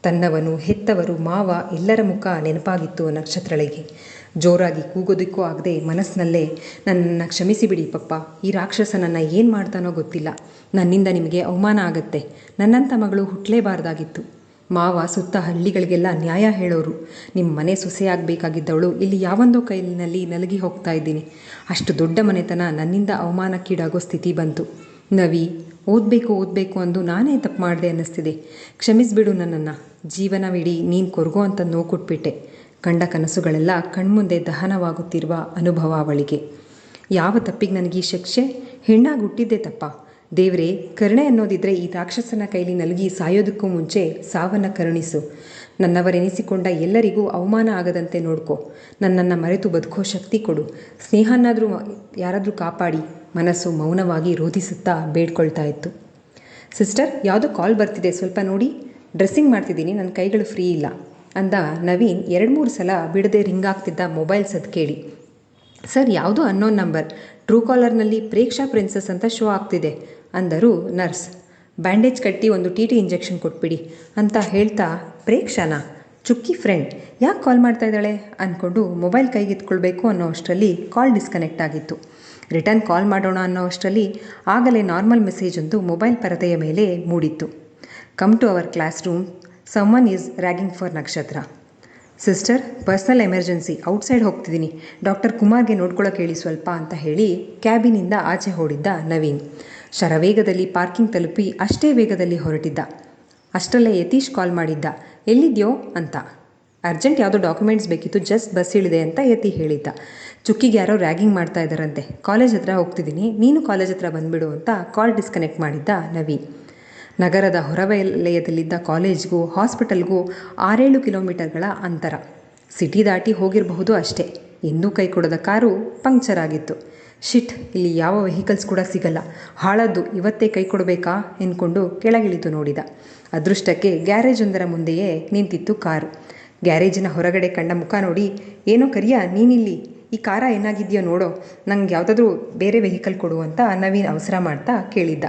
Speaker 1: ತನ್ನವನು, ಹೆತ್ತವರು, ಮಾವ ಎಲ್ಲರ ಮುಖ ನೆನಪಾಗಿತ್ತು ನಕ್ಷತ್ರಳಿಗೆ. ಜೋರಾಗಿ ಕೂಗೋದಕ್ಕೂ ಆಗದೆ ಮನಸ್ಸಿನಲ್ಲೇ, ನನ್ನನ್ನು ಕ್ಷಮಿಸಿಬಿಡಿ ಪಪ್ಪ, ಈ ರಾಕ್ಷಸನನ್ನು ಏನು ಮಾಡ್ತಾನೋ ಗೊತ್ತಿಲ್ಲ, ನನ್ನಿಂದ ನಿಮಗೆ ಅವಮಾನ ಆಗತ್ತೆ, ನನ್ನಂಥ ಮಗಳು ಹುಟ್ಟಲೇಬಾರ್ದಾಗಿತ್ತು. ಮಾವ ಸುತ್ತ ಹಳ್ಳಿಗಳಿಗೆಲ್ಲ ನ್ಯಾಯ ಹೇಳೋರು. ನಿಮ್ಮ ಮನೆ ಸೊಸೆಯಾಗಬೇಕಾಗಿದ್ದವಳು ಇಲ್ಲಿ ಯಾವೊಂದೋ ಕೈಲಿನಲ್ಲಿ ನಲಗಿ ಹೋಗ್ತಾ ಇದ್ದೀನಿ. ಅಷ್ಟು ದೊಡ್ಡ ಮನೆತನ ನನ್ನಿಂದ ಅವಮಾನಕ್ಕೀಡಾಗೋ ಸ್ಥಿತಿ ಬಂತು. ನವಿ, ಓದಬೇಕು ಅಂದು ನಾನೇ ತಪ್ಪು ಮಾಡಿದೆ ಅನ್ನಿಸ್ತಿದೆ. ಕ್ಷಮಿಸಿಬಿಡು ನನ್ನನ್ನು. ಜೀವನವಿಡೀ ನೀನು ಕೊರಗೋ ಅಂತ ನೋವು ಕೊಟ್ಬಿಟ್ಟೆ. ಕಂಡ ಕನಸುಗಳೆಲ್ಲ ಕಣ್ಮುಂದೆ ದಹನವಾಗುತ್ತಿರುವ ಅನುಭವ ಅವಳಿಗೆ. ಯಾವ ತಪ್ಪಿಗೆ ನನಗೆ ಈ ಶಿಕ್ಷೆ? ಹೆಣ್ಣಾಗಿ ಹುಟ್ಟಿದ್ದೆ ತಪ್ಪ? ದೇವರೇ, ಕರುಣೆ ಅನ್ನೋದಿದ್ರೆ ಈ ರಾಕ್ಷಸನ ಕೈಲಿ ನಲುಗಿ ಸಾಯೋದಕ್ಕೂ ಮುಂಚೆ ಸಾವನ್ನು ಕರುಣಿಸು. ನನ್ನವರೆನಿಸಿಕೊಂಡ ಎಲ್ಲರಿಗೂ ಅವಮಾನ ಆಗದಂತೆ ನೋಡ್ಕೊ. ನನ್ನನ್ನು ಮರೆತು ಬದುಕೋ ಶಕ್ತಿ ಕೊಡು. ಸ್ನೇಹನಾದರೂ ಯಾರಾದರೂ ಕಾಪಾಡಿ. ಮನಸ್ಸು ಮೌನವಾಗಿ ರೋಧಿಸುತ್ತಾ ಬೇಡ್ಕೊಳ್ತಾ ಇತ್ತು. ಸಿಸ್ಟರ್, ಯಾವುದೋ ಕಾಲ್ ಬರ್ತಿದೆ, ಸ್ವಲ್ಪ ನೋಡಿ. ಡ್ರೆಸ್ಸಿಂಗ್ ಮಾಡ್ತಿದ್ದೀನಿ, ನನ್ನ ಕೈಗಳು ಫ್ರೀ ಇಲ್ಲ ಅಂದ ನವೀನ್ 2-3 ಸಲ ಬಿಡದೆ ರಿಂಗ್ ಆಗ್ತಿದ್ದ ಮೊಬೈಲ್ ಸದ್ದು ಕೇಳಿ. ಸರ್, ಯಾವುದೋ ಅನ್ನೋನ್ ನಂಬರ್, ಟ್ರೂ ಕಾಲರ್ನಲ್ಲಿ ಪ್ರೇಕ್ಷಾ ಪ್ರಿನ್ಸಸ್ ಅಂತ ಶೋ ಆಗ್ತಿದೆ ಅಂದರು ನರ್ಸ್. ಬ್ಯಾಂಡೇಜ್ ಕಟ್ಟಿ ಒಂದು TT ಇಂಜೆಕ್ಷನ್ ಕೊಟ್ಬಿಡಿ ಅಂತ ಹೇಳ್ತಾ, ಪ್ರೇಕ್ಷಾನಾ? ಚುಕ್ಕಿ ಫ್ರೆಂಡ್, ಯಾಕೆ ಕಾಲ್ ಮಾಡ್ತಾ ಇದ್ದಾಳೆ ಅಂದ್ಕೊಂಡು ಮೊಬೈಲ್ ಕೈಗೆತ್ಕೊಳ್ಬೇಕು ಅನ್ನೋ ಅಷ್ಟರಲ್ಲಿ ಕಾಲ್ ಡಿಸ್ಕನೆಕ್ಟ್ ಆಗಿತ್ತು. ರಿಟರ್ನ್ ಕಾಲ್ ಮಾಡೋಣ ಅನ್ನೋ ಅಷ್ಟರಲ್ಲಿ ಆಗಲೇ ನಾರ್ಮಲ್ ಮೆಸೇಜ್ ಒಂದು ಮೊಬೈಲ್ ಪರದೆಯ ಮೇಲೆ ಮೂಡಿತ್ತು. Come to our classroom, someone is ragging for Nakshatra. Sister, personal emergency, outside ಹೋಗ್ತಿದ್ದೀನಿ, ಡಾಕ್ಟರ್ ಕುಮಾರ್ಗೆ ನೋಡ್ಕೊಳ್ಳೋಕೆ ಹೇಳಿ ಸ್ವಲ್ಪ ಅಂತ ಹೇಳಿ ಕ್ಯಾಬಿನಿಂದ ಆಚೆ ಓಡಿದ್ದ ನವೀನ್. ಶರವೇಗದಲ್ಲಿ ಪಾರ್ಕಿಂಗ್ ತಲುಪಿ ಅಷ್ಟೇ ವೇಗದಲ್ಲಿ ಹೊರಟಿದ್ದ. ಅಷ್ಟರಲ್ಲೇ ಯತೀಶ್ ಕಾಲ್ ಮಾಡಿದ್ದ. ಎಲ್ಲಿದ್ಯೋ ಅಂತ. ಅರ್ಜೆಂಟ್ ಯಾವುದೋ ಡಾಕ್ಯುಮೆಂಟ್ಸ್ ಬೇಕಿತ್ತು, ಜಸ್ಟ್ ಬಸ್ ಇಳಿದೆ ಅಂತ ಯತಿ ಹೇಳಿದ್ದ. ಚುಕ್ಕಿಗೆ ಯಾರೋ ರ್ಯಾಗಿಂಗ್ ಮಾಡ್ತಾ ಇದ್ದಾರಂತೆ, ಕಾಲೇಜ್ ಹತ್ರ ಹೋಗ್ತಿದ್ದೀನಿ, ನೀನು ಕಾಲೇಜ್ ಹತ್ರ ಬಂದುಬಿಡು ಅಂತ ಕಾಲ್ ಡಿಸ್ಕನೆಕ್ಟ್ ಮಾಡಿದ್ದ ನವೀನ್. ನಗರದ ಹೊರವಲಯದಲ್ಲಿದ್ದ ಕಾಲೇಜ್ಗೂ ಹಾಸ್ಪಿಟಲ್ಗೂ 6-7 ಕಿಲೋಮೀಟರ್ಗಳ ಅಂತರ. ಸಿಟಿ ದಾಟಿ ಹೋಗಿರಬಹುದು ಅಷ್ಟೇ. ಎಂದೂ ಕೈ ಕೊಡದ ಕಾರು ಪಂಕ್ಚರ್ ಆಗಿತ್ತು. ಶಿಟ್, ಇಲ್ಲಿ ಯಾವ ವೆಹಿಕಲ್ಸ್ ಕೂಡ ಸಿಗಲ್ಲ, ಹಾಳದ್ದು, ಇವತ್ತೇ ಕೈ ಕೊಡಬೇಕಾ ಎಂದ್ಕೊಂಡು ಕೆಳಗಿಳಿದು ನೋಡಿದ. ಅದೃಷ್ಟಕ್ಕೆ ಗ್ಯಾರೇಜೊಂದರ ಮುಂದೆಯೇ ನಿಂತಿತ್ತು ಕಾರು. ಗ್ಯಾರೇಜಿನ ಹೊರಗಡೆ ಕಂಡ ಮುಖ ನೋಡಿ, ಏನೋ ಕರಿಯ, ನೀನಿಲ್ಲಿ, ಈ ಕಾರ ಏನಾಗಿದೆಯೋ ನೋಡೋ, ನಂಗೆ ಯಾವುದಾದ್ರೂ ಬೇರೆ ವೆಹಿಕಲ್ ಕೊಡು ಅಂತ ನವೀನ್ ಅವಸರ ಮಾಡ್ತಾ ಕೇಳಿದ್ದ.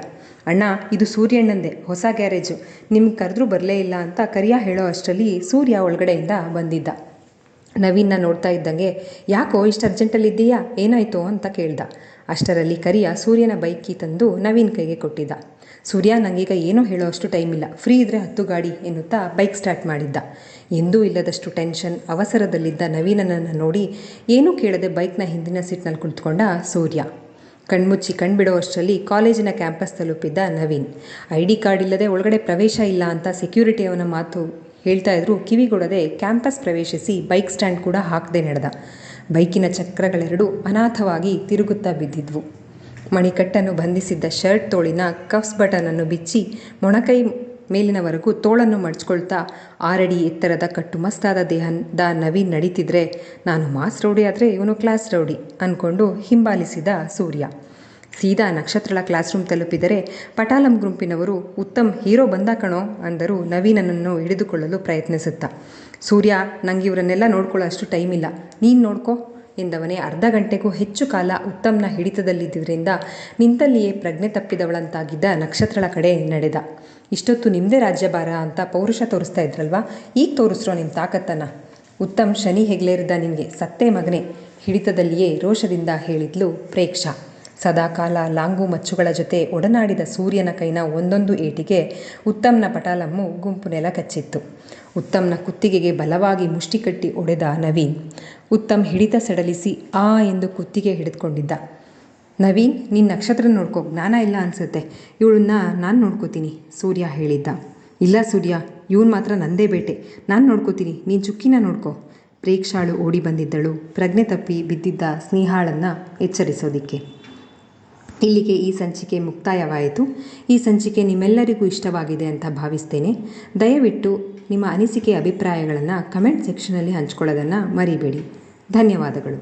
Speaker 1: ಅಣ್ಣ, ಇದು ಸೂರ್ಯಣ್ಣಂದೆ, ಹೊಸ ಗ್ಯಾರೇಜು, ನಿಮ್ಗೆ ಕರೆದ್ರೂ ಬರಲೇ ಇಲ್ಲ ಅಂತ ಕರಿಯ ಹೇಳೋ ಅಷ್ಟರಲ್ಲಿ ಸೂರ್ಯ ಒಳಗಡೆಯಿಂದ ಬಂದಿದ್ದ. ನವೀನ್ನ ನೋಡ್ತಾ ಇದ್ದಂಗೆ, ಯಾಕೋ ಇಷ್ಟು ಅರ್ಜೆಂಟಲ್ಲಿದ್ದೀಯಾ, ಏನಾಯಿತು ಅಂತ ಕೇಳ್ದ. ಅಷ್ಟರಲ್ಲಿ ಕರಿಯ ಸೂರ್ಯನ ಬೈಕ್ ಕೀ ತಂದು ನವೀನ್ ಕೈಗೆ ಕೊಟ್ಟಿದ್ದ. ಸೂರ್ಯ, ನನಗೀಗ ಏನೋ ಹೇಳೋ ಅಷ್ಟು ಟೈಮ್ ಇಲ್ಲ, ಫ್ರೀ ಇದ್ದರೆ 10 ಗಾಡಿ ಎನ್ನುತ್ತಾ ಬೈಕ್ ಸ್ಟಾರ್ಟ್ ಮಾಡಿದ್ದ. ಎಂದೂ ಇಲ್ಲದಷ್ಟು ಟೆನ್ಷನ್, ಅವಸರದಲ್ಲಿದ್ದ ನವೀನನನ್ನು ನೋಡಿ ಏನೂ ಕೇಳದೆ ಬೈಕ್ನ ಹಿಂದಿನ ಸೀಟ್ನಲ್ಲಿ ಕುಳಿತುಕೊಂಡ ಸೂರ್ಯ. ಕಣ್ಮುಚ್ಚಿ ಕಣ್ಬಿಡೋ ಅಷ್ಟರಲ್ಲಿ ಕಾಲೇಜಿನ ಕ್ಯಾಂಪಸ್ ತಲುಪಿದ್ದ ನವೀನ್. ID ಕಾರ್ಡ್ ಇಲ್ಲದೆ ಒಳಗಡೆ ಪ್ರವೇಶ ಇಲ್ಲ ಅಂತ ಸೆಕ್ಯೂರಿಟಿಯವನ ಮಾತು ಹೇಳ್ತಾ ಇದ್ರು ಕಿವಿಗೊಡದೆ ಕ್ಯಾಂಪಸ್ ಪ್ರವೇಶಿಸಿ ಬೈಕ್ ಸ್ಟ್ಯಾಂಡ್ ಕೂಡ ಹಾಕದೆ ನಡೆದ. ಬೈಕಿನ ಚಕ್ರಗಳೆರಡೂ ಅನಾಥವಾಗಿ ತಿರುಗುತ್ತಾ ಬಿದ್ದಿದ್ವು. ಮಣಿಕಟ್ಟನ್ನು ಬಂಧಿಸಿದ್ದ ಶರ್ಟ್ ತೋಳಿನ ಕಫ್ಸ್ ಬಟನನ್ನು ಬಿಚ್ಚಿ ಮೊಣಕೈ ಮೇಲಿನವರೆಗೂ ತೋಳನ್ನು ಮಡ್ಚ್ಕೊಳ್ತಾ 6 ಅಡಿ ಎತ್ತರದ ಕಟ್ಟುಮಸ್ತಾದ ದೇಹದ ನವೀನ್ ನಡೀತಿದ್ರೆ, ನಾನು ಮಾಸ್ ರೌಡಿ ಆದರೆ ಇವನು ಕ್ಲಾಸ್ ರೌಡಿ ಅಂದ್ಕೊಂಡು ಹಿಂಬಾಲಿಸಿದ ಸೂರ್ಯ. ಸೀದಾ ನಕ್ಷತ್ರಳ ಕ್ಲಾಸ್ ರೂಮ್ ತಲುಪಿದರೆ ಪಟಾಲಂ ಗುಂಪಿನವರು, ಉತ್ತಮ್ ಹೀರೋ ಬಂದ ಕಣೋ ಅಂದರು ನವೀನನನ್ನು ಹಿಡಿದುಕೊಳ್ಳಲು ಪ್ರಯತ್ನಿಸುತ್ತಾ. ಸೂರ್ಯ, ನಂಗೆ ಇವರನ್ನೆಲ್ಲ ನೋಡ್ಕೊಳ್ಳೋ ಅಷ್ಟು ಟೈಮ್ ಇಲ್ಲ, ನೀನು ನೋಡ್ಕೋ ಎಂದವನೇ ಅರ್ಧ ಗಂಟೆಗೂ ಹೆಚ್ಚು ಕಾಲ ಉತ್ತಮ್ನ ಹಿಡಿತದಲ್ಲಿದ್ದರಿಂದ ನಿಂತಲ್ಲಿಯೇ ಪ್ರಜ್ಞೆ ತಪ್ಪಿದವಳಂತಾಗಿದ್ದ ನಕ್ಷತ್ರಳ ಕಡೆ ನಡೆದ. ಇಷ್ಟೊತ್ತು ನಿಮ್ಮದೇ ರಾಜ್ಯಭಾರ ಅಂತ ಪೌರುಷ ತೋರಿಸ್ತಾ ಇದ್ರಲ್ವಾ, ಈಗ ತೋರಿಸ್ರೋ ನಿಮ್ಮ ತಾಕತ್ತನ್ನು. ಉತ್ತಮ್ ಶನಿ ಹೆಗ್ಲೇರಿದ್ದ ನಿನಗೆ, ಸತ್ತೇ ಮಗನೇ, ಹಿಡಿತದಲ್ಲಿಯೇ ರೋಷದಿಂದ ಹೇಳಿದ್ಲು ಪ್ರೇಕ್ಷಾ. ಸದಾಕಾಲ ಲಾಂಗು ಮಚ್ಚುಗಳ ಜೊತೆ ಒಡನಾಡಿದ ಸೂರ್ಯನ ಕೈನ ಒಂದೊಂದು ಏಟಿಗೆ ಉತ್ತಮ್ನ ಪಟಾಲಮ್ಮು ಗುಂಪು ನೆಲ ಕಚ್ಚಿತ್ತು. ಉತ್ತಮ್ನ ಕುತ್ತಿಗೆಗೆ ಬಲವಾಗಿ ಮುಷ್ಟಿ ಕಟ್ಟಿ ಒಡೆದ ನವೀನ್. ಉತ್ತಮ್ ಹಿಡಿತ ಸಡಲಿಸಿ ಆ ಎಂದು ಕುತ್ತಿಗೆ ಹಿಡಿದುಕೊಂಡಿದ್ದ. ನವೀನ್, ನಿನ್ನ ನಕ್ಷತ್ರ ನೋಡ್ಕೋ, ಜ್ಞಾನ ಇಲ್ಲ ಅನಿಸುತ್ತೆ, ಇವಳನ್ನ ನಾನು ನೋಡ್ಕೋತೀನಿ ಸೂರ್ಯ ಹೇಳಿದ್ದ. ಇಲ್ಲ ಸೂರ್ಯ, ಇವನು ಮಾತ್ರ ನಂದೇ ಬೇಟೆ, ನಾನು ನೋಡ್ಕೋತೀನಿ, ನೀನು ಚುಕ್ಕಿನ ನೋಡ್ಕೋ. ಪ್ರೇಕ್ಷಾಳು ಓಡಿ ಬಂದಿದ್ದಳು ಪ್ರಜ್ಞೆ ತಪ್ಪಿ ಬಿದ್ದಿದ್ದ ಸ್ನೇಹಾಳನ್ನು ಎಚ್ಚರಿಸೋದಿಕ್ಕೆ. ಇಲ್ಲಿಗೆ ಈ ಸಂಚಿಕೆ ಮುಕ್ತಾಯವಾಯಿತು. ಈ ಸಂಚಿಕೆ ನಿಮ್ಮೆಲ್ಲರಿಗೂ ಇಷ್ಟವಾಗಿದೆ ಅಂತ ಭಾವಿಸ್ತೇನೆ. ದಯವಿಟ್ಟು ನಿಮ್ಮ ಅನಿಸಿಕೆ ಅಭಿಪ್ರಾಯಗಳನ್ನು ಕಮೆಂಟ್ ಸೆಕ್ಷನಲ್ಲಿ ಹಂಚ್ಕೊಳ್ಳೋದನ್ನು ಮರಿಬೇಡಿ. ಧನ್ಯವಾದಗಳು.